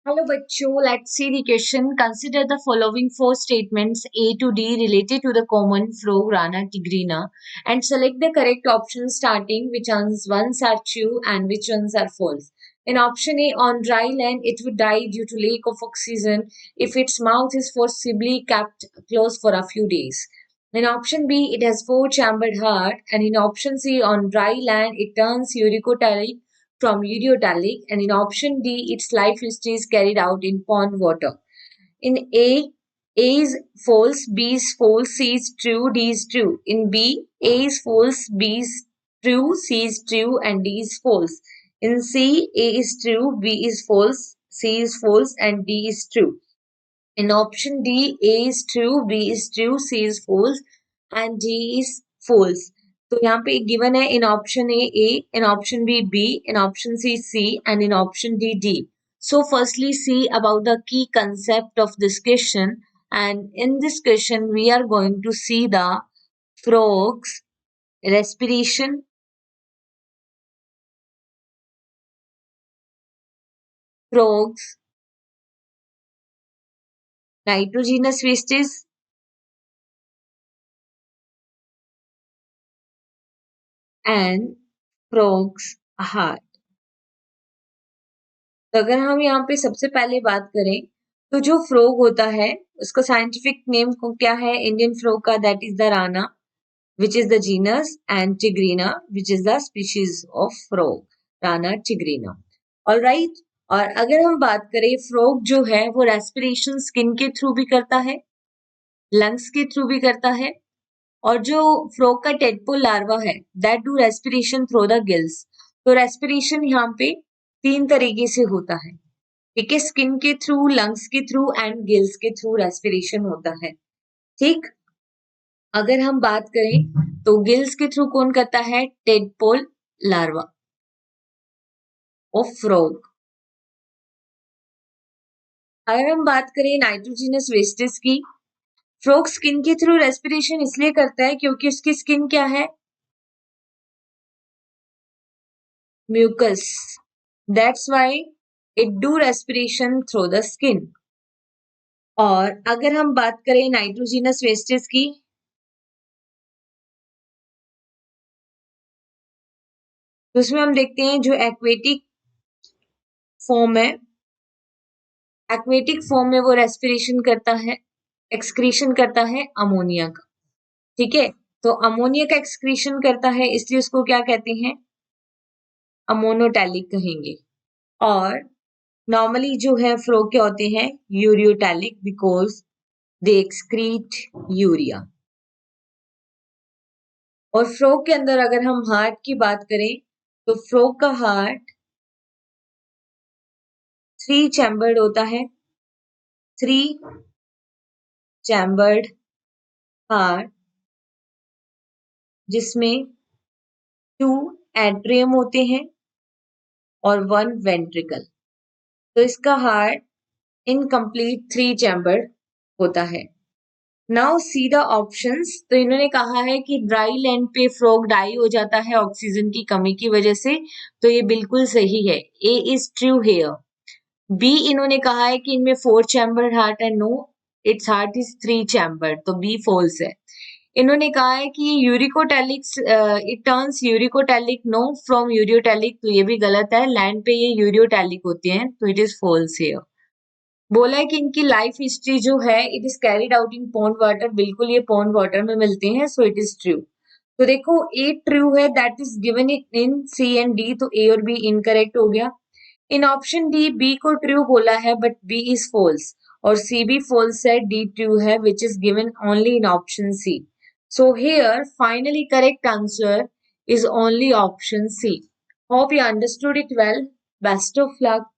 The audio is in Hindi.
Hello बच्चों, let's see the question. Consider the following four statements A to D related to the common frog Rana tigrina and select the correct options starting which ones are true and which ones are false. In option A, on dry land, it would die due to lack of oxygen if its mouth is forcibly kept closed for a few days. In option B, it has four-chambered heart, and in option C, on dry land, it turns uricotalic from ureotalic, and in option D, its life history is carried out in pond water. In A is false, B is false, C is true, D is true. In B, A is false, B is true, C is true, and D is false. In C, A is true, B is false, C is false, and D is true. In option D, A is true, B is true, C is false, and D is false. तो यहाँ पे given है in option A, in option B, in option C, and in option D. So firstly see about the key concept of this question, and in this question we are going to see the frogs respiration, frogs nitrogenous wastage, and frogs heart. तो अगर हम यहाँ पे सबसे पहले बात करें तो जो फ्रॉग होता है उसका साइंटिफिक नेम को क्या है इंडियन फ्रॉग का, that is the Rana which is the genus, and tigrina which is the species of frog, Rana tigrina. Alright, और अगर हम बात करें फ्रॉग जो है वो रेस्पिरेशन स्किन के थ्रू भी करता है, लंग्स के थ्रू भी करता है, और जो फ्रॉग का टेडपोल लार्वा है that do respiration through the gills. तो रेस्पिरेशन यहाँ पे तीन तरीके से होता है, ठीक है, स्किन के थ्रू, लंग्स के थ्रू एंड गिल्स के थ्रू रेस्पिरेशन होता है। ठीक, अगर हम बात करें तो गिल्स के थ्रू कौन करता है, टेडपोल लार्वा ऑफ फ्रॉग। अगर हम बात करें नाइट्रोजिनस वेस्टेज की, फ्रॉग स्किन के थ्रू रेस्पिरेशन इसलिए करता है क्योंकि उसकी स्किन क्या है, mucus, that's why it do respiration through the skin. और अगर हम बात करें नाइट्रोजिनस वेस्टेज की, तो उसमें हम देखते हैं जो एक्वेटिक फॉर्म है, एक्वेटिक फॉर्म में वो रेस्पिरेशन करता है, एक्सक्रीशन करता है अमोनिया का, ठीक है। तो अमोनिया का एक्सक्रीशन करता है इसलिए उसको क्या कहते हैं, अमोनोटैलिक कहेंगे। और नॉर्मली जो है फ्रॉग क्या होते हैं, ureotelic, because they excrete urea. और फ्रॉग के अंदर अगर हम हार्ट की बात करें तो फ्रॉग का हार्ट 3 चैम्बर्ड होता है, 3 चैम्बर्ड हार्ट, जिसमें 2 एट्रियम होते हैं और 1 वेंट्रिकल। तो इसका हार्ट इनकम्प्लीट 3 चैम्बर्ड होता है। Now see the options. तो इन्होंने कहा है कि ड्राई लैंड पे फ्रॉग डाई हो जाता है ऑक्सीजन की कमी की वजह से, तो ये बिल्कुल सही है, A is true here. B इन्होंने कहा है कि इनमें 4 चैम्बर्ड हार्ट है, no, it's heart is 3 chambered, तो बी फॉल्स है। इन्होंने कहा है कि uricotelic, it turns uricotelic, no from ureotelic, तो ये भी गलत है, लैंड पे ये यूरियोटैलिक होते हैं, तो इट इज फॉल्स हियर। बोला है कि इनकी लाइफ हिस्ट्री जो है it is carried out in pond water, बिल्कुल ये पॉन्ड वाटर में मिलते हैं, सो इट इज ट्रू। तो देखो ए ट्रू है, that is given in C and D, तो ए और बी इनकरेक्ट हो गया। इन ऑप्शन डी बी को ट्रू बोला है बट बी इज फॉल्स, और सी भी फॉल्स है, डी ट्रू है which is given only in option C. So here finally correct answer is only option C. Hope you understood it well. Best of luck.